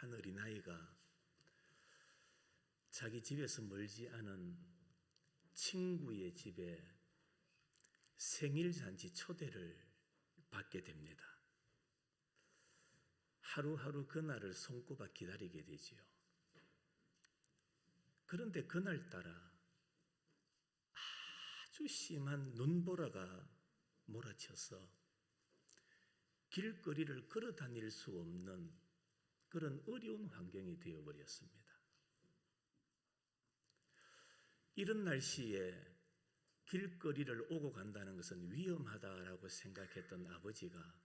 한 어린아이가 자기 집에서 멀지 않은 친구의 집에 생일잔치 초대를 받게 됩니다. 하루하루 그날을 손꼽아 기다리게 되지요. 그런데 그날따라 아주 심한 눈보라가 몰아쳐서 길거리를 걸어 다닐 수 없는 그런 어려운 환경이 되어버렸습니다. 이런 날씨에 길거리를 오고 간다는 것은 위험하다라고 생각했던 아버지가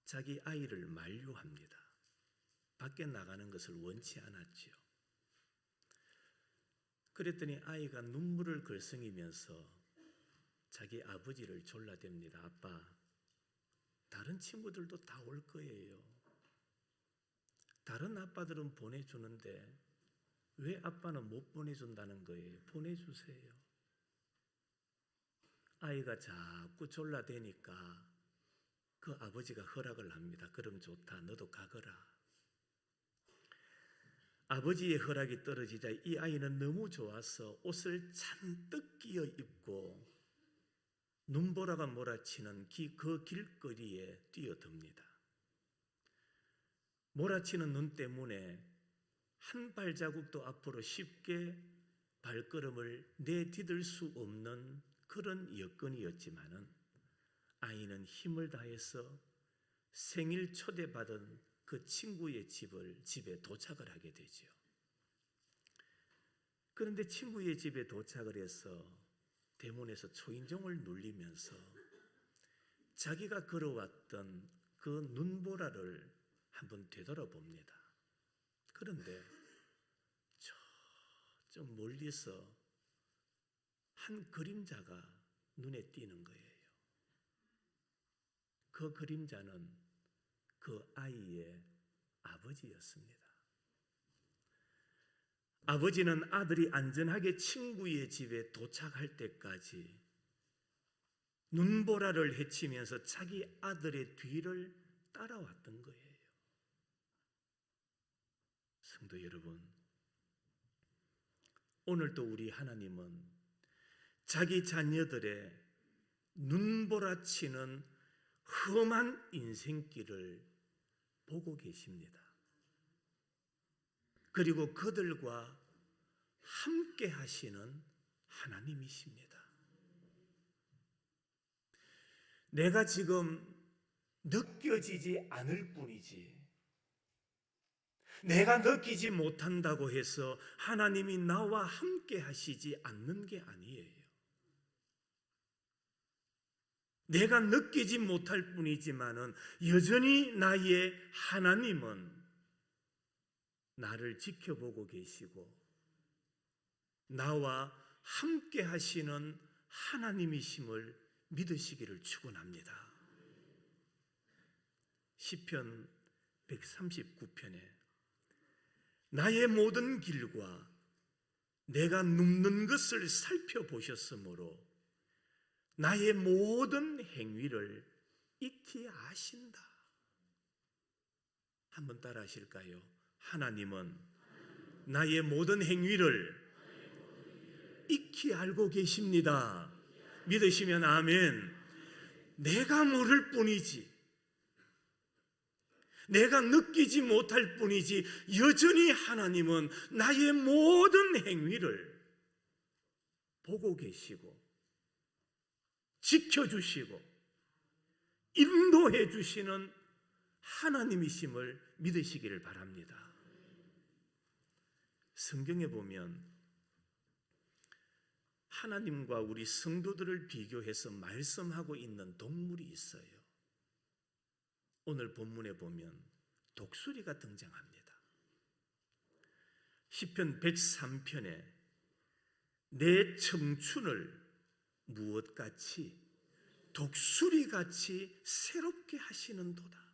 자기 아이를 만류합니다. 밖에 나가는 것을 원치 않았지요. 그랬더니 아이가 눈물을 글썽이면서 자기 아버지를 졸라댑니다. 아빠, 다른 친구들도 다 올 거예요. 다른 아빠들은 보내주는데 왜 아빠는 못 보내준다는 거예요? 보내주세요. 아이가 자꾸 졸라대니까 그 아버지가 허락을 합니다. 그럼 좋다, 너도 가거라. 아버지의 허락이 떨어지자 이 아이는 너무 좋아서 옷을 잔뜩 끼어 입고 눈보라가 몰아치는 그 길거리에 뛰어듭니다. 몰아치는 눈 때문에 한 발자국도 앞으로 쉽게 발걸음을 내디딜 수 없는 그런 여건이었지만은 아이는 힘을 다해서 생일 초대받은 그 친구의 집에 도착을 하게 되죠. 그런데 친구의 집에 도착을 해서 대문에서 초인종을 눌리면서 자기가 걸어왔던 그 눈보라를 한번 되돌아봅니다. 그런데 좀 멀리서 한 그림자가 눈에 띄는 거예요. 그 그림자는 그 아이의 아버지였습니다. 아버지는 아들이 안전하게 친구의 집에 도착할 때까지 눈보라를 헤치면서 자기 아들의 뒤를 따라왔던 거예요. 성도 여러분, 오늘도 우리 하나님은 자기 자녀들의 눈보라치는 험한 인생길을 보고 계십니다. 그리고 그들과 함께 하시는 하나님이십니다. 내가 지금 느껴지지 않을 뿐이지, 내가 느끼지 못한다고 해서 하나님이 나와 함께 하시지 않는 게 아니에요. 내가 느끼지 못할 뿐이지만은 여전히 나의 하나님은 나를 지켜보고 계시고 나와 함께 하시는 하나님이심을 믿으시기를 축원합니다. 시편 139편에 나의 모든 길과 내가 눕는 것을 살펴보셨으므로 나의 모든 행위를 익히 아신다. 한번 따라 하실까요? 하나님은 나의 모든 행위를 익히 알고 계십니다. 믿으시면 아멘. 내가 모를 뿐이지, 내가 느끼지 못할 뿐이지 여전히 하나님은 나의 모든 행위를 보고 계시고 지켜주시고 인도해 주시는 하나님이심을 믿으시기를 바랍니다. 성경에 보면 하나님과 우리 성도들을 비교해서 말씀하고 있는 동물이 있어요. 오늘 본문에 보면 독수리가 등장합니다. 시편 103편에 내 청춘을 무엇같이 독수리같이 새롭게 하시는도다.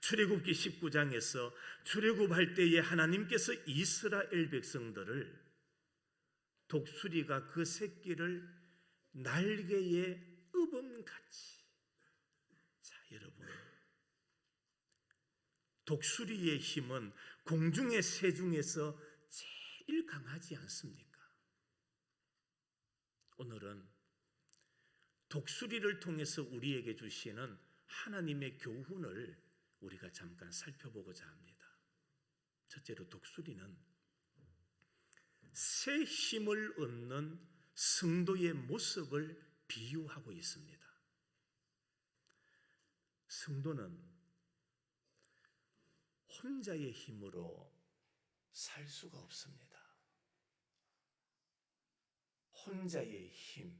출애굽기 19장에서 출애굽할 때에 하나님께서 이스라엘 백성들을 독수리가 그 새끼를 날개에 으범같이, 자 여러분, 독수리의 힘은 공중의 새 중에서 제일 강하지 않습니까? 오늘은 독수리를 통해서 우리에게 주시는 하나님의 교훈을 우리가 잠깐 살펴보고자 합니다. 첫째로 독수리는 새 힘을 얻는 성도의 모습을 비유하고 있습니다. 성도는 혼자의 힘으로 살 수가 없습니다. 혼자의 힘,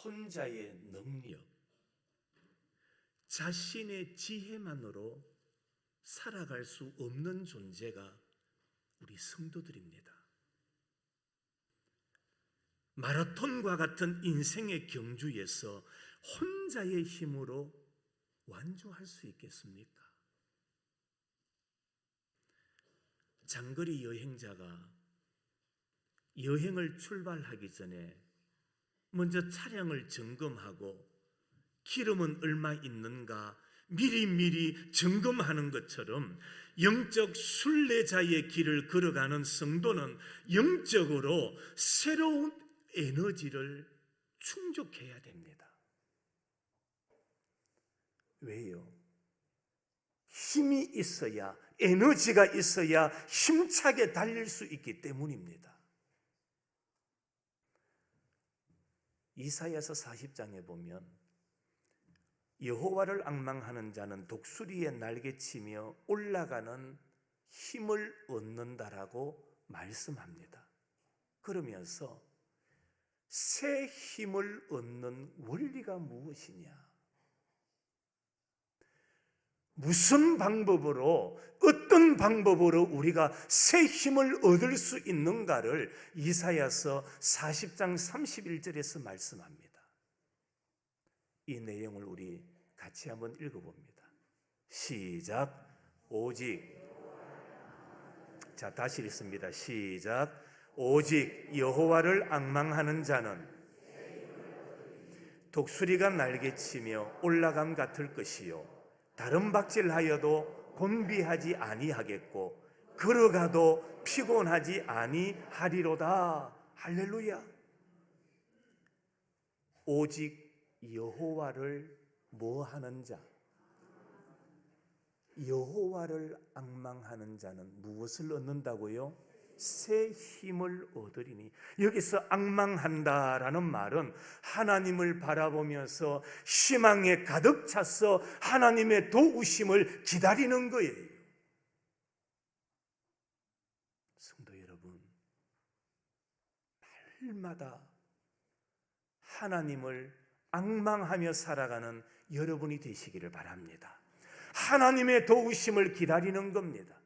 혼자의 능력, 자신의 지혜만으로 살아갈 수 없는 존재가 우리 성도들입니다. 마라톤과 같은 인생의 경주에서 혼자의 힘으로 완주할 수 있겠습니까? 장거리 여행자가 여행을 출발하기 전에 먼저 차량을 점검하고 기름은 얼마 있는가 미리미리 점검하는 것처럼 영적 순례자의 길을 걸어가는 성도는 영적으로 새로운 에너지를 충족해야 됩니다. 왜요? 힘이 있어야, 에너지가 있어야 힘차게 달릴 수 있기 때문입니다. 이사야서 40장에 보면 여호와를 앙망하는 자는 독수리의 날개치며 올라가는 힘을 얻는다라고 말씀합니다. 그러면서 새 힘을 얻는 원리가 무엇이냐? 무슨 방법으로, 어떤 방법으로 우리가 새 힘을 얻을 수 있는가를 이사야서 40장 31절에서 말씀합니다. 이 내용을 우리 같이 한번 읽어봅니다. 시작. 오직, 자 다시 읽습니다. 시작. 오직 여호와를 앙망하는 자는 독수리가 날개치며 올라감 같을 것이요 다른 박질하여도 곤비하지 아니하겠고 걸어가도 피곤하지 아니하리로다. 할렐루야. 오직 여호와를 뭐 하는 자? 여호와를 앙망하는 자는 무엇을 얻는다고요? 새 힘을 얻으리니. 여기서 앙망한다라는 말은 하나님을 바라보면서 희망에 가득 차서 하나님의 도우심을 기다리는 거예요. 성도 여러분, 날마다 하나님을 앙망하며 살아가는 여러분이 되시기를 바랍니다. 하나님의 도우심을 기다리는 겁니다.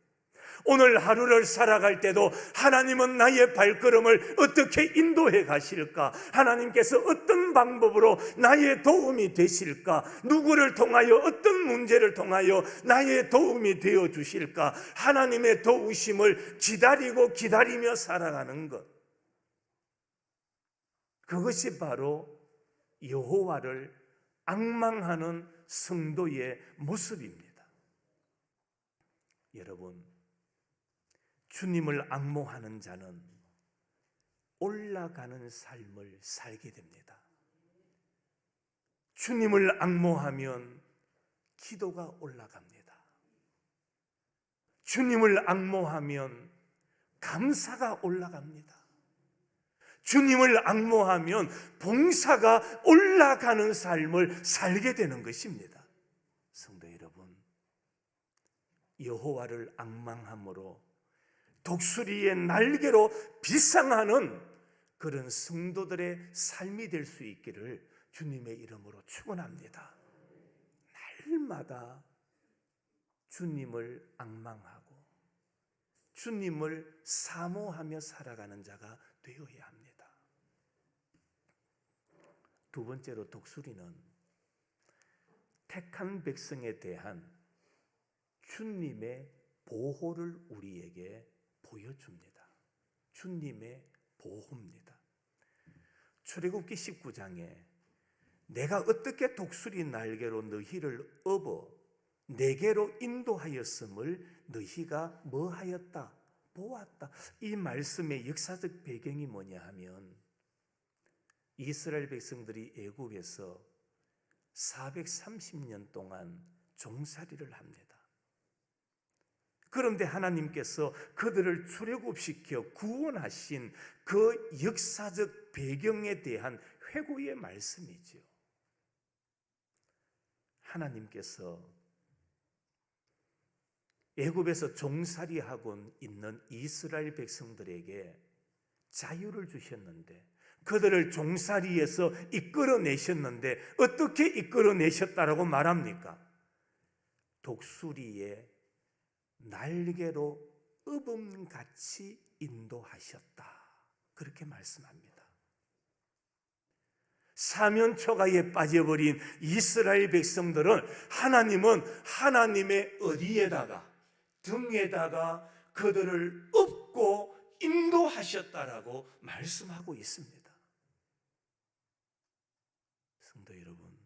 오늘 하루를 살아갈 때도 하나님은 나의 발걸음을 어떻게 인도해 가실까? 하나님께서 어떤 방법으로 나의 도움이 되실까? 누구를 통하여, 어떤 문제를 통하여 나의 도움이 되어 주실까? 하나님의 도우심을 기다리며 살아가는 것, 그것이 바로 여호와를 앙망하는 성도의 모습입니다. 여러분, 주님을 앙모하는 자는 올라가는 삶을 살게 됩니다. 주님을 앙모하면 기도가 올라갑니다. 주님을 앙모하면 감사가 올라갑니다. 주님을 앙모하면 봉사가 올라가는 삶을 살게 되는 것입니다. 성도 여러분, 여호와를 앙망함으로 독수리의 날개로 비상하는 그런 성도들의 삶이 될 수 있기를 주님의 이름으로 축원합니다. 날마다 주님을 앙망하고 주님을 사모하며 살아가는 자가 되어야 합니다. 두 번째로, 독수리는 택한 백성에 대한 주님의 보호를 우리에게 보여줍니다. 주님의 보호입니다. 출애굽기 19장에 내가 어떻게 독수리 날개로 너희를 업어 내게로 인도하였음을 너희가 뭐하였다? 보았다. 이 말씀의 역사적 배경이 뭐냐 하면 이스라엘 백성들이 애굽에서 430년 동안 종살이를 합니다. 그런데 하나님께서 그들을 출애굽시켜 구원하신 그 역사적 배경에 대한 회고의 말씀이죠. 하나님께서 애굽에서 종살이하고 있는 이스라엘 백성들에게 자유를 주셨는데 그들을 종살이에서 이끌어내셨는데 어떻게 이끌어내셨다라고 말합니까? 독수리의 날개로 어음같이 인도하셨다. 그렇게 말씀합니다. 사면초가에 빠져버린 이스라엘 백성들은 하나님은 하나님의 어디에다가 등에다가 그들을 업고 인도하셨다라고 말씀하고 있습니다. 성도 여러분,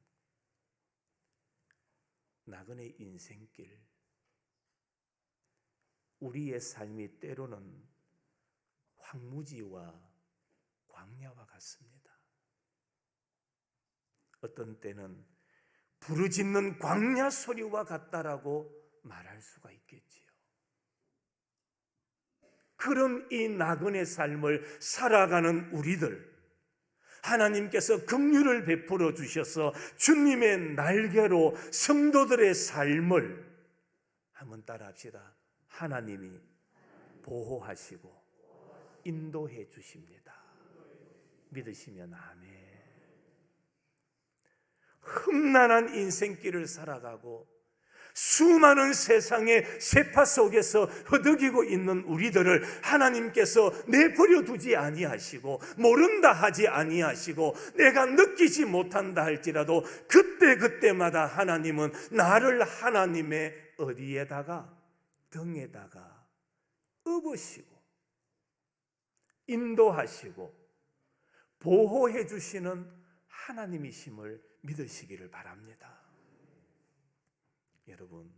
나그네 인생길, 우리의 삶이 때로는 황무지와 광야와 같습니다. 어떤 때는 부르짖는 광야 소리와 같다라고 말할 수가 있겠지요. 그런 이 나그네 삶을 살아가는 우리들, 하나님께서 긍휼을 베풀어 주셔서 주님의 날개로 성도들의 삶을 한번 따라합시다. 하나님이 보호하시고 인도해 주십니다. 믿으시면 아멘. 험난한 인생길을 살아가고 수많은 세상의 세파 속에서 허덕이고 있는 우리들을 하나님께서 내버려 두지 아니하시고 모른다 하지 아니하시고 내가 느끼지 못한다 할지라도 그때그때마다 하나님은 나를 하나님의 어디에다가 등에다가 업으시고 인도하시고 보호해 주시는 하나님이심을 믿으시기를 바랍니다. 여러분,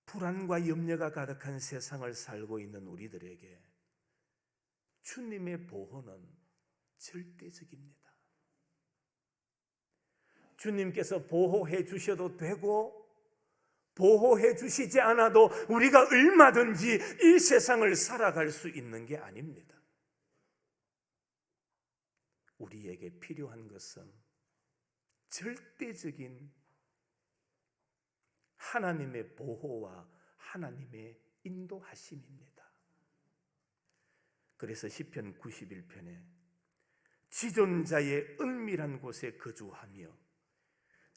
불안과 염려가 가득한 세상을 살고 있는 우리들에게 주님의 보호는 절대적입니다. 주님께서 보호해 주셔도 되고 보호해 주시지 않아도 우리가 얼마든지 이 세상을 살아갈 수 있는 게 아닙니다. 우리에게 필요한 것은 절대적인 하나님의 보호와 하나님의 인도하심입니다. 그래서 시편 91편에 지존자의 은밀한 곳에 거주하며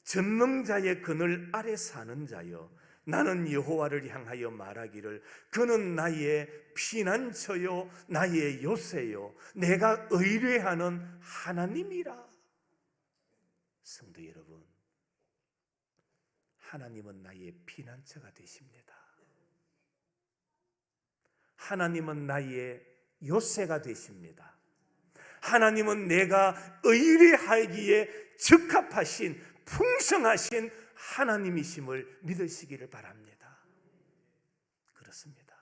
전능자의 그늘 아래 사는 자여 나는 여호와를 향하여 말하기를 그는 나의 피난처요 나의 요새요 내가 의뢰하는 하나님이라. 성도 여러분, 하나님은 나의 피난처가 되십니다. 하나님은 나의 요새가 되십니다. 하나님은 내가 의뢰하기에 적합하신 풍성하신 하나님이심을 믿으시기를 바랍니다. 그렇습니다.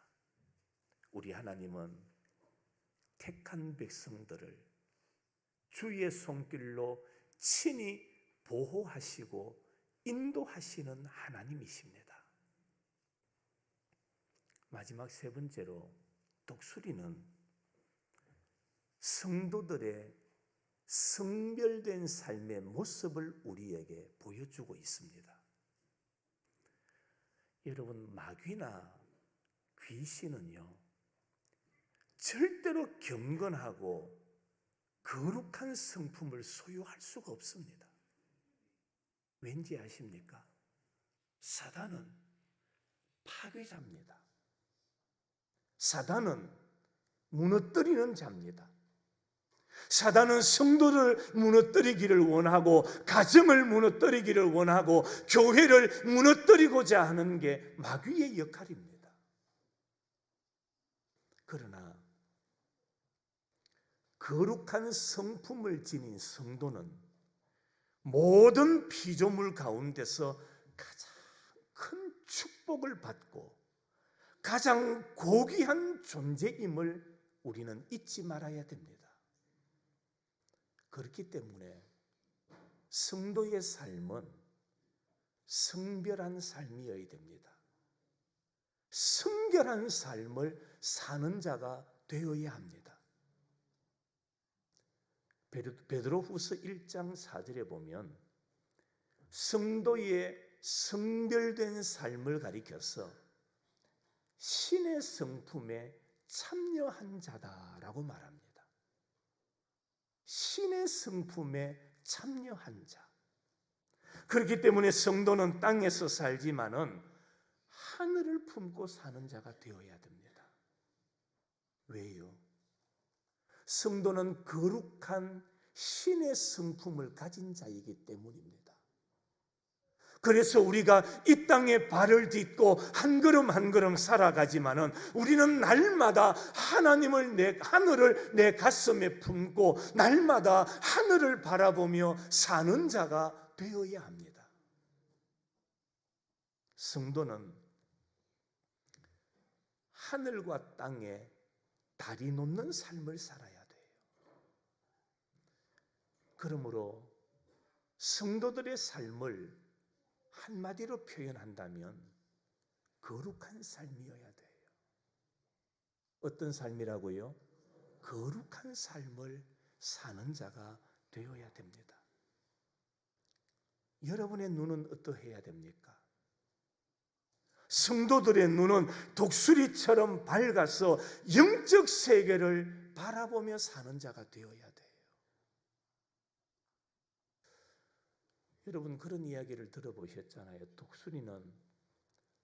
우리 하나님은 택한 백성들을 주의 손길로 친히 보호하시고 인도하시는 하나님이십니다. 마지막 세 번째로 독수리는 성도들의 성별된 삶의 모습을 우리에게 보여주고 있습니다. 여러분, 마귀나 귀신은요 절대로 경건하고 거룩한 성품을 소유할 수가 없습니다. 왠지 아십니까? 사단은 파괴자입니다. 사단은 무너뜨리는 자입니다. 사단은 성도를 무너뜨리기를 원하고 가정을 무너뜨리기를 원하고 교회를 무너뜨리고자 하는 게 마귀의 역할입니다. 그러나 거룩한 성품을 지닌 성도는 모든 피조물 가운데서 가장 축복을 받고 가장 고귀한 존재임을 우리는 잊지 말아야 됩니다. 그렇기 때문에 성도의 삶은 성별한 삶이어야 됩니다. 성결한 삶을 사는 자가 되어야 합니다. 베드로후서 1장 4절에 보면 성도의 성별된 삶을 가리켜서 신의 성품에 참여한 자다라고 말합니다. 신의 성품에 참여한 자. 그렇기 때문에 성도는 땅에서 살지만은 하늘을 품고 사는 자가 되어야 됩니다. 왜요? 성도는 거룩한 신의 성품을 가진 자이기 때문입니다. 그래서 우리가 이 땅에 발을 딛고 한 걸음 한 걸음 살아가지만은 우리는 날마다 하늘을 내 가슴에 품고 날마다 하늘을 바라보며 사는 자가 되어야 합니다. 성도는 하늘과 땅에 다리 놓는 삶을 살아야 돼요. 그러므로 성도들의 삶을 한마디로 표현한다면 거룩한 삶이어야 돼요. 어떤 삶이라고요? 거룩한 삶을 사는 자가 되어야 됩니다. 여러분의 눈은 어떠해야 됩니까? 성도들의 눈은 독수리처럼 밝아서 영적 세계를 바라보며 사는 자가 되어야 돼요. 여러분 그런 이야기를 들어보셨잖아요. 독수리는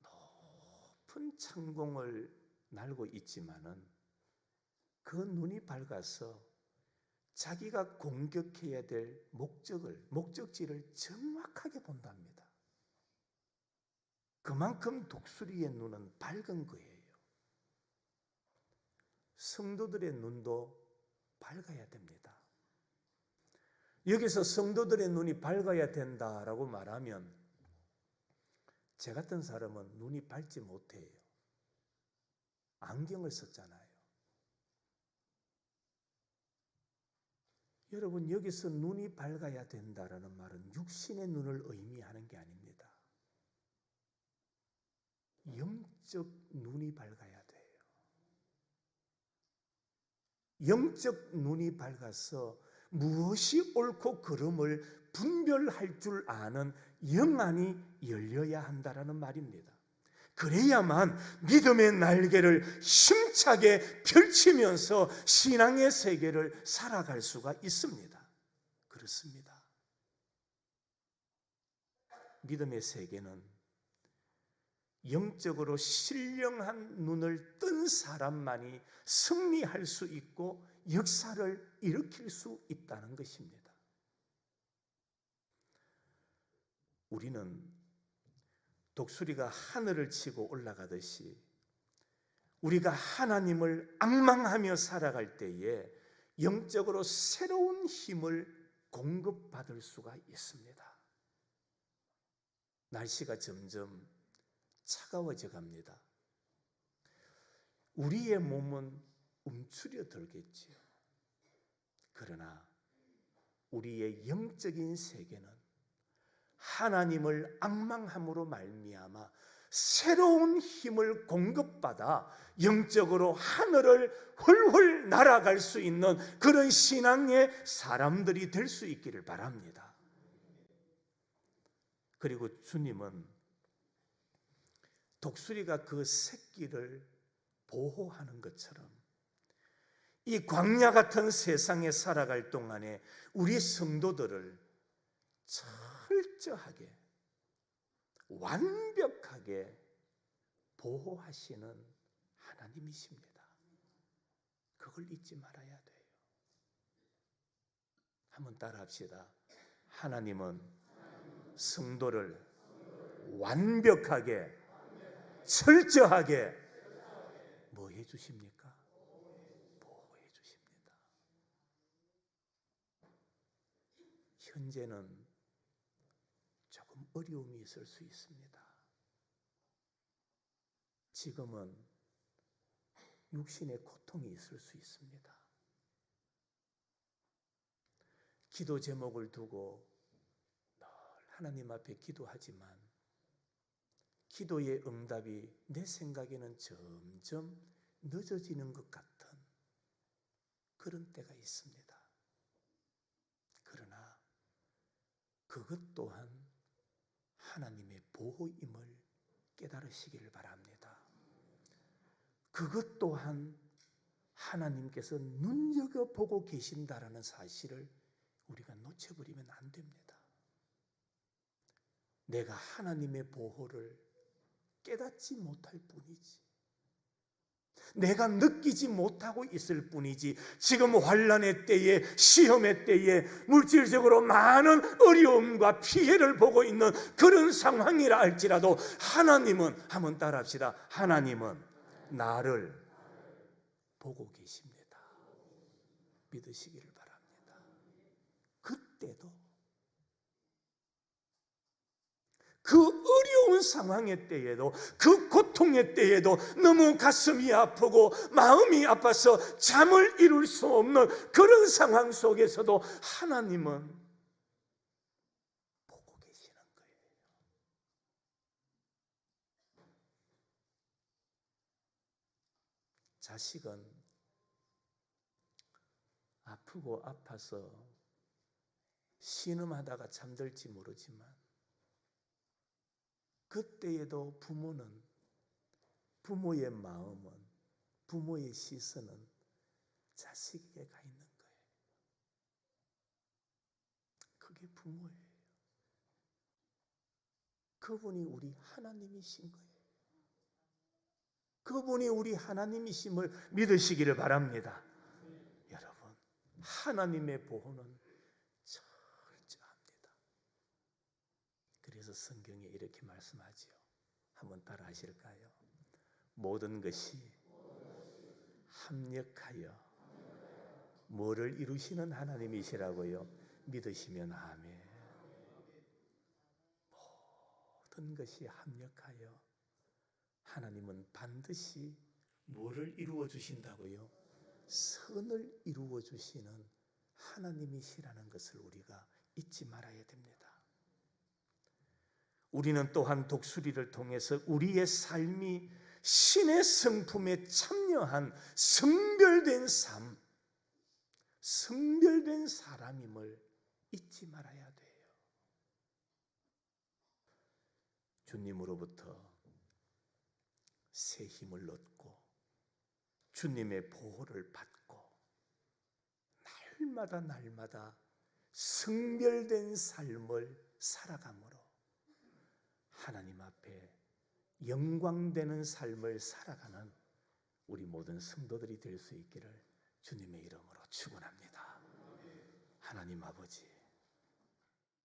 높은 창공을 날고 있지만은 그 눈이 밝아서 자기가 공격해야 될 목적지를 정확하게 본답니다. 그만큼 독수리의 눈은 밝은 거예요. 성도들의 눈도 밝아야 됩니다. 여기서 성도들의 눈이 밝아야 된다라고 말하면 제 같은 사람은 눈이 밝지 못해요. 안경을 썼잖아요. 여러분 여기서 눈이 밝아야 된다라는 말은 육신의 눈을 의미하는 게 아닙니다. 영적 눈이 밝아야 돼요. 영적 눈이 밝아서 무엇이 옳고 그름을 분별할 줄 아는 영안이 열려야 한다라는 말입니다. 그래야만 믿음의 날개를 힘차게 펼치면서 신앙의 세계를 살아갈 수가 있습니다. 그렇습니다. 믿음의 세계는 영적으로 신령한 눈을 뜬 사람만이 승리할 수 있고 역사를 일으킬 수 있다는 것입니다. 우리는 독수리가 하늘을 치고 올라가듯이 우리가 하나님을 앙망하며 살아갈 때에 영적으로 새로운 힘을 공급받을 수가 있습니다. 날씨가 점점 차가워져 갑니다. 우리의 몸은 움츠려 들겠지요. 그러나 우리의 영적인 세계는 하나님을 앙망함으로 말미암아 새로운 힘을 공급받아 영적으로 하늘을 훌훌 날아갈 수 있는 그런 신앙의 사람들이 될 수 있기를 바랍니다. 그리고 주님은 독수리가 그 새끼를 보호하는 것처럼 이 광야 같은 세상에 살아갈 동안에 우리 성도들을 철저하게 완벽하게 보호하시는 하나님이십니다. 그걸 잊지 말아야 돼요. 한번 따라합시다. 하나님은 성도를 완벽하게 철저하게 뭐 해주십니까? 보호해 주십니다. 현재는 조금 어려움이 있을 수 있습니다. 지금은 육신의 고통이 있을 수 있습니다. 기도 제목을 두고 늘 하나님 앞에 기도하지만 기도의 응답이 내 생각에는 점점 늦어지는 것 같은 그런 때가 있습니다. 그러나 그것 또한 하나님의 보호임을 깨달으시기를 바랍니다. 그것 또한 하나님께서 눈여겨보고 계신다라는 사실을 우리가 놓쳐버리면 안 됩니다. 내가 하나님의 보호를 깨닫지 못할 뿐이지, 내가 느끼지 못하고 있을 뿐이지, 지금 환난의 때에, 시험의 때에 물질적으로 많은 어려움과 피해를 보고 있는 그런 상황이라 할지라도 하나님은, 한번 따라합시다, 하나님은 나를 보고 계십니다. 믿으시기를 바랍니다. 그때도, 그 어려운 상황의 때에도, 그 고통의 때에도 너무 가슴이 아프고 마음이 아파서 잠을 이룰 수 없는 그런 상황 속에서도 하나님은 보고 계시는 거예요. 자식은 아프고 아파서 신음하다가 잠들지 모르지만 그때에도 부모는, 부모의 마음은, 부모의 시선은 자식에게 가 있는 거예요. 그게 부모예요. 그분이 우리 하나님이신 거예요. 그분이 우리 하나님이심을 믿으시기를 바랍니다. 여러분, 하나님의 보호는 철저합니다. 그래서 성경에 이렇게 말씀하지요. 한번 따라 하실까요? 모든 것이 합력하여 뭐를 이루시는 하나님이시라고요? 믿으시면 아멘. 모든 것이 합력하여 하나님은 반드시 뭐를 이루어 주신다고요? 선을 이루어 주시는 하나님이시라는 것을 우리가 잊지 말아야 됩니다. 우리는 또한 독수리를 통해서 우리의 삶이 신의 성품에 참여한 성별된 삶, 성별된 사람임을 잊지 말아야 돼요. 주님으로부터 새 힘을 얻고 주님의 보호를 받고 날마다 성별된 삶을 살아감으로 하나님 앞에 영광되는 삶을 살아가는 우리 모든 성도들이 될 수 있기를 주님의 이름으로 축원합니다. 하나님 아버지,